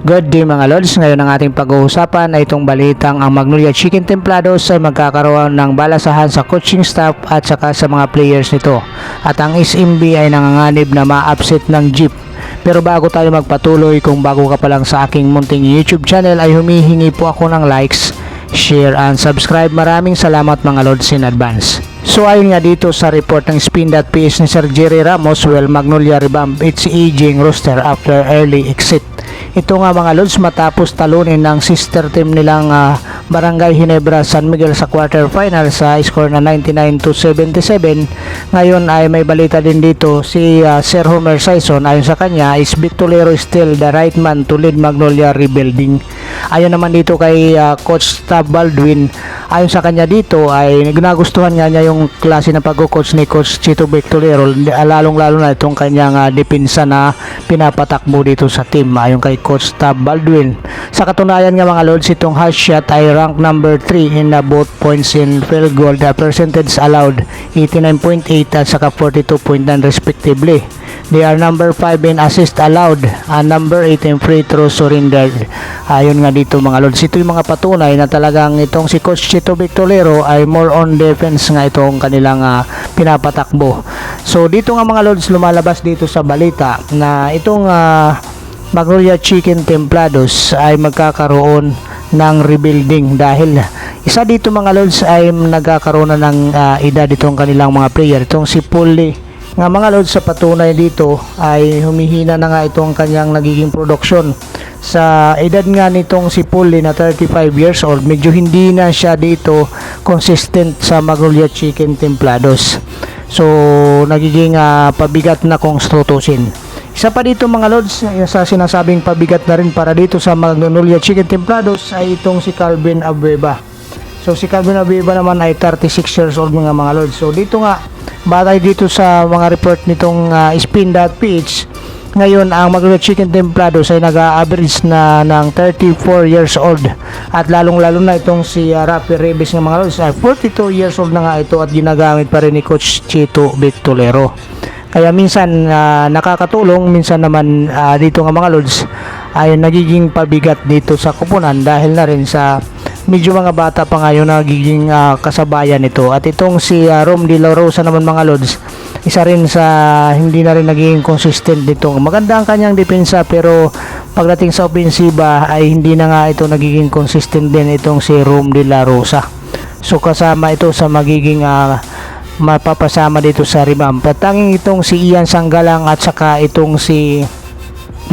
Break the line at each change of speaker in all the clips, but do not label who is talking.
Good day mga Lods, ngayon ang ating pag-uusapan ay itong balitang ang Magnolia Chicken Templados ay magkakaroon ng balasahan sa coaching staff at saka sa mga players nito. At ang SMB ay nanganganib na ma-upset ng jeep. Pero bago tayo magpatuloy, kung bago ka pa lang sa aking munting YouTube channel ay humihingi po ako ng likes, share and subscribe. Maraming salamat mga Lods in advance. So ayon nga dito sa report ng Spin.ph ni Sir Jerry Ramos, Magnolia revamp its aging roster after early exit. Ito nga mga Lods, matapos talunin ng sister team nilang Barangay Ginebra San Miguel sa quarterfinal sa score na 99-77. Ngayon ay may balita din dito si Sir Homer Sison. Ayon sa kanya, is Victolero still the right man to lead Magnolia rebuilding? Ayon naman dito kay Coach Tab Baldwin, ayon sa kanya dito ay nagustuhan nga niya yung klase ng pag-coach ni Coach Chito Victolero, lalong-lalo na itong kanyang depensa na pinapatakbo dito sa team. Ayon kay Coach Tab Baldwin, sa katunayan nga mga Lods, itong half shot ay rank number 3 in both points in field goal, the percentage allowed 89.8 at saka 42.9 respectively. They are number 5 in assist allowed and number 8 in free throw surrendered. Ayon nga dito mga Lods, ito yung mga patunay na talagang itong si Coach Chito Victolero ay more on defense nga itong kanilang pinapatakbo. So dito nga mga Lods, lumalabas dito sa balita na itong Magnolia Chicken Templados ay magkakaroon ng rebuilding dahil isa dito mga Lods ay nagkakaroon na ng edad itong kanilang mga player. Itong si Puli nga mga Lods, sa patunay dito ay humihina na nga itong kanyang nagiging production. Sa edad nga nitong si Puli na 35 years old, medyo hindi na siya dito consistent sa Magnolia Chicken Templados. So nagiging pabigat na kung tutusin. Isa pa dito mga Lods, sa sinasabing pabigat na rin para dito sa Magnolia Chicken Templados ay itong si Calvin Abueva. So si Calvin Abueva naman ay 36 years old mga Lods. So dito nga, batay dito sa mga report nitong Spin.ph, ngayon ang Magnolia Chicken Templados ay nag-average na ng 34 years old. At lalong-lalo na itong si Rafi Reyes ng mga Lods ay 42 years old na nga ito at ginagamit pa rin ni Coach Chito Victolero. Kaya minsan nakakatulong, minsan naman dito nga mga Lods ay nagiging pabigat dito sa kupunan dahil na rin sa medyo mga bata pa ngayon nagiging kasabayan nito. At itong si Rom De La Rosa naman mga Lods, isa rin sa hindi na rin naging consistent dito. Maganda ang kanyang depensa pero pagdating sa opensiba ay hindi na nga ito nagiging consistent din itong si Rom De La Rosa. So kasama ito sa magiging mapapasama dito sa revamp. Tanging itong si Ian Sanggalang at saka itong si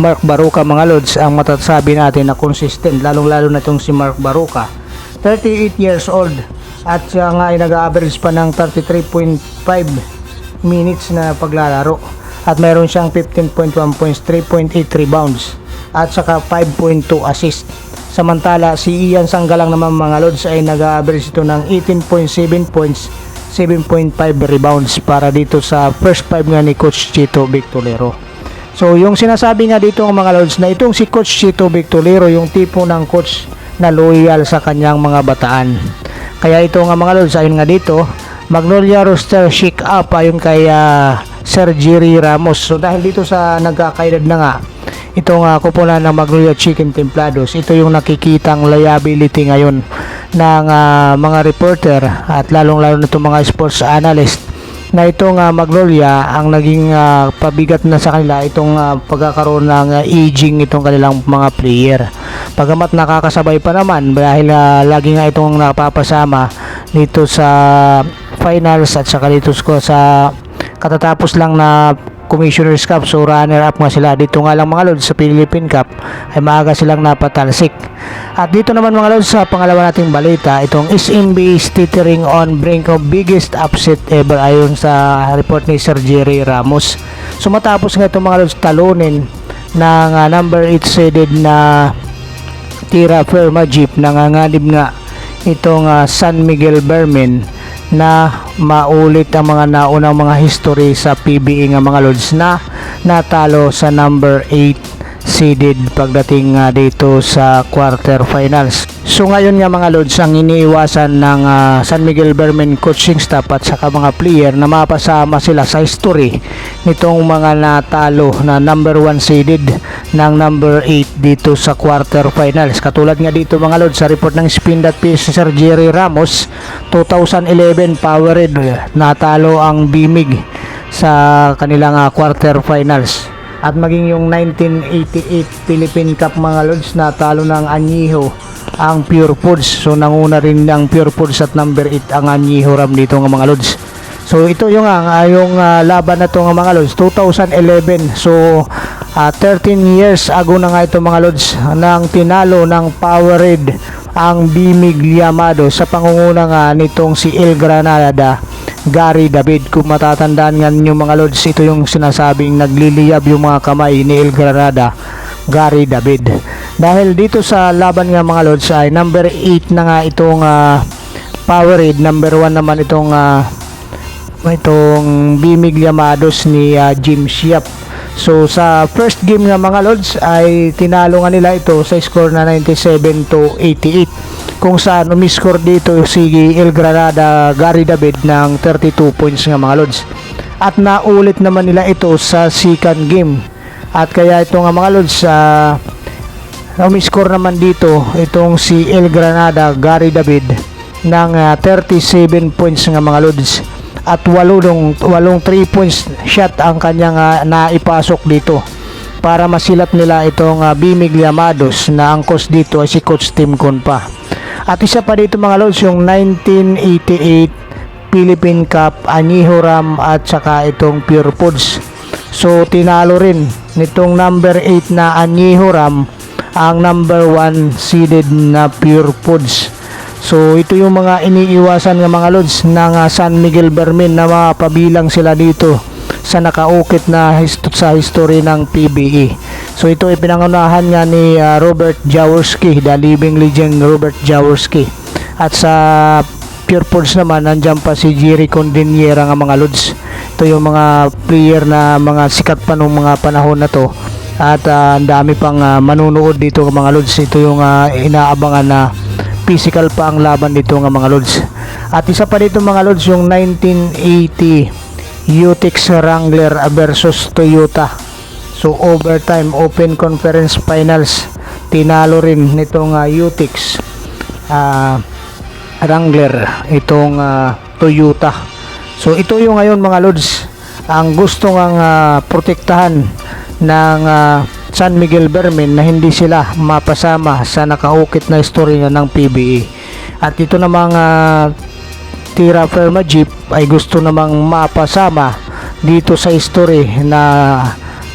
Mark Baruca mga Lods ang matasabi natin na consistent, lalong-lalo na itong si Mark Baruca, 38 years old at siya nga ay nag-average pa ng 33.5 minutes na paglalaro at mayroon siyang 15.1 points, 3.8 rebounds at saka 5.2 assist. Samantala si Ian Sanggalang naman mga Lods ay nag-average ito ng 18.7 points, 7.5 rebounds para dito sa first 5 nga ni Coach Chito Victolero. So yung sinasabi nga dito ng mga Lods na itong si Coach Chito Victolero yung tipo ng coach na loyal sa kanyang mga bataan. Kaya ito nga mga Lods, ayon nga dito, Magnolia roster shake up ayon kay Sir Jerry Ramos. So dahil dito sa nagkakaedad na nga itong kupunan ng Magnolia Chicken Templados, ito yung nakikitang liability ngayon ng mga reporter at lalong-lalo na itong mga sports analyst na itong Magnolia ang naging pabigat na sa kanila itong pagkakaroon ng aging itong kanilang mga player. Pagamat nakakasabay pa naman dahil lagi nga itong napapasama dito sa finals at saka dito sa katatapos lang na Commissioner's Cup, so runner up nga sila. Dito nga lang mga Lods sa Philippine Cup ay maaga silang napatalsik. At dito naman mga Lods sa pangalawa nating balita, itong SMB is teetering on brink of biggest upset ever ayon sa report ni Sir Jerry Ramos. So matapos nga itong mga Lods talunin ng number 8 seeded na Tira Firma Jeep, nanganganib nga itong San Miguel Bermen na maulit ang mga naunang mga history sa PBA nga mga Lods na natalo sa number 8 seeded pagdating dito sa quarterfinals. So ngayon nga mga lods, ang iniiwasan ng San Miguel Bearmen coaching staff at saka mga player na mapasama sila sa history nitong mga natalo na number 1 seeded ng number 8 dito sa quarterfinals. Katulad nga dito mga lods sa report ng Spin.ph si Sir Jerry Ramos, 2011 Powerade natalo ang Bimig sa kanilang quarterfinals. At maging yung 1988 Philippine Cup mga lods, natalo ng Anyiho ang Pure Foods. So nanguna rin ang Pure Foods at number 8 ang Anyiho Ram dito ng mga lods. So ito yung laban na to ng mga lods 2011. So 13 years ago na nga ito mga lods nang tinalo ng Powerade ang Bimig Liamado sa pangunguna nga nitong si El Granada Gary David. Kung matatandaan nga ninyo mga lods, ito yung sinasabing nagliliyab yung mga kamay ni El Granada Gary David. Dahil dito sa laban nga mga lods ay number 8 na nga itong Powerade, number 1 naman itong Bimig Liamados ni Jim Siap. So sa first game nga mga lods ay tinalo nga nila ito sa score na 97-88, kung saan umiscore dito si El Granada Gary David ng 32 points nga mga lods. At naulit naman nila ito sa second game. At kaya ito nga mga lods umiscore naman dito itong si El Granada Gary David ng 37 points nga mga lods. At walong 3 points shot ang kanyang naipasok dito para masilat nila itong Bimig Liamados na ang coach dito ay si Coach Tim Conpa. At isa pa dito mga lods yung 1988 Philippine Cup Anyiho Ram at saka itong Pure Foods. So tinalo rin nitong number 8 na Anyiho Ram ang number 1 seeded na Pure Foods. So ito yung mga iniiwasan ng mga lods ng San Miguel Bearmen na mapabilang sila dito sa nakaukit na sa history ng PBE. So ito ay pinangunahan nga ni Robert Jaworski, the living legend Robert Jaworski. At sa Pure Foods naman nandiyan pa si Jerry Condiniera nga mga lods. Ito yung mga player na mga sikat pa nung mga panahon na to. At ang dami pang manunood dito mga lods. Ito yung inaabangan na physical pa ang laban dito ng mga lods. At isa pa dito mga lods yung 1980 UTX Wrangler versus Toyota. So overtime open conference finals, tinalo rin nitong UTX Wrangler itong Toyota. So ito yung ngayon mga lods ang gusto ng protektahan ng San Miguel Bearmen na hindi sila mapasama sa nakaukit na istorya ng PBE. At ito namang Tira Firma Jeep ay gusto namang mapasama dito sa history na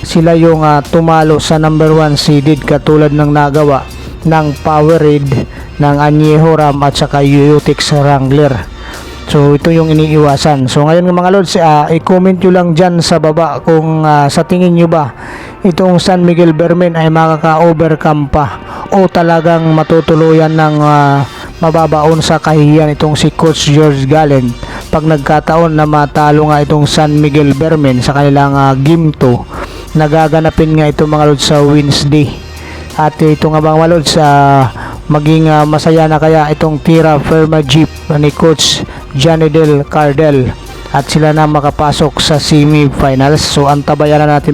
sila yung tumalo sa number 1 seeded katulad ng nagawa ng Powerade ng Anyiho Ram at saka UTX Wrangler. So ito yung iniiwasan. So ngayon mga lods, i-comment nyo lang dyan sa baba kung sa tingin nyo ba itong San Miguel Bearmen ay makaka-overcome pa o talagang matutuluyan ng mababaon sa kahihiyan itong si Coach George Gallen pag nagkataon na matalo nga itong San Miguel Bearmen sa kanilang game 2 nagaganapin nga ito mga lods sa Wednesday. At ito nga mga lods, maging masaya na kaya itong Tira Firma Jeep ni Coach Johnny Del Cardel at sila na makapasok sa semi-finals. So antabayan na natin